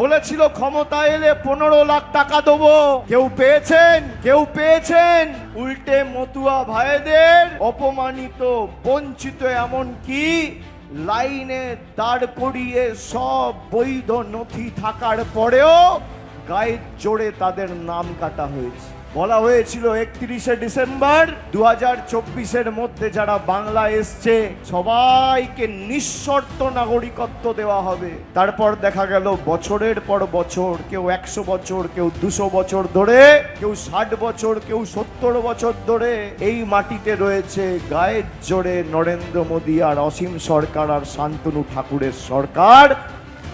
বলেছিল ক্ষমতা এলে 15 লাখ টাকা দেবো, কেউ পেয়েছেন? কেউ পেয়েছেন? উল্টে মতুয়া ভাইদের অপমানিত, বঞ্চিত, এমন কি লাইনে দাঁড় করিয়ে সব বৈধ নথি থাকার পরেও গায়ের জোরে তাদের নাম কাটা হয়েছে। বলা হয়েছিল 31শে ডিসেম্বর 2024-এর মধ্যে যারা বাংলা এসছে সবাইকে নিঃশর্ত নাগরিকত্ব দেওয়া হবে। তারপর দেখা গেল বছরের পর বছর, কেউ 100 বছর, কেউ 200 বছর ধরে, কেউ 60 বছর, কেউ 70 বছর ধরে এই মাটিতে রয়েছে। গায়ের জোরে নরেন্দ্র মোদী আর অসীম সরকার আর শান্তনু ঠাকুরের সরকার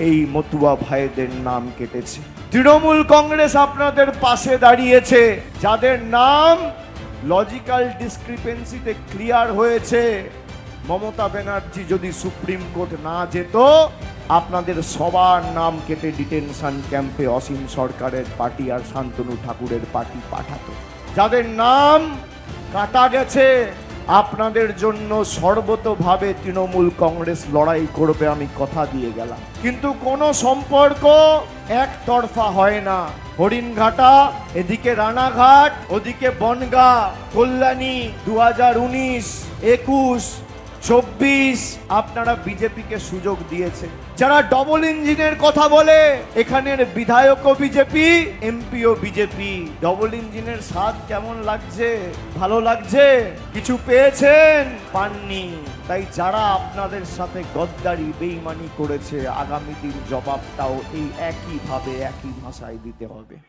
এই মতুয়া ভাইদের নাম কেটেছে। তৃণমূল কংগ্রেস আপনাদের পাশে দাঁড়িয়েছে, যাদের নাম লজিক্যাল ডিসক্রিপেন্সিতে ক্লিয়ার হয়েছে। মমতা ব্যানার্জি যদি সুপ্রিম কোর্ট না যেত, আপনাদের সবার নাম কেটে ডিটেনশন ক্যাম্পে অসীম সরকারের পার্টি আর শান্তনু ঠাকুরের পার্টি পাঠাতো। যাদের নাম কাটা গেছে, আপনাদের জন্য সর্বতভাবে তৃণমূল কংগ্রেস লড়াই করবে, আমি কথা দিয়ে গেলাম। কিন্তু কোনো সম্পর্ক একতরফা হয় না। হরিণঘাটা, এদিকে রানাঘাট, ওদিকে বনগাঁ, কল্যাণী, 2019, 21, 24 আপনারা বিজেপিকে সুযোগ দিয়েছে। যারা ডবল ইঞ্জিনের কথা বলে, এখানের বিধায়কও বিজেপি, এমপিও বিজেপি। ডবল ইঞ্জিনের স্বাদ কেমন লাগছে? ভালো লাগছে? কিছু পেয়েছেন? পাননি। তাই যারা আপনাদের সাথে গদ্দারি বেইমানি করেছে, আগামী দিন জবাবটাও এই একইভাবে একই ভাষায় দিতে হবে।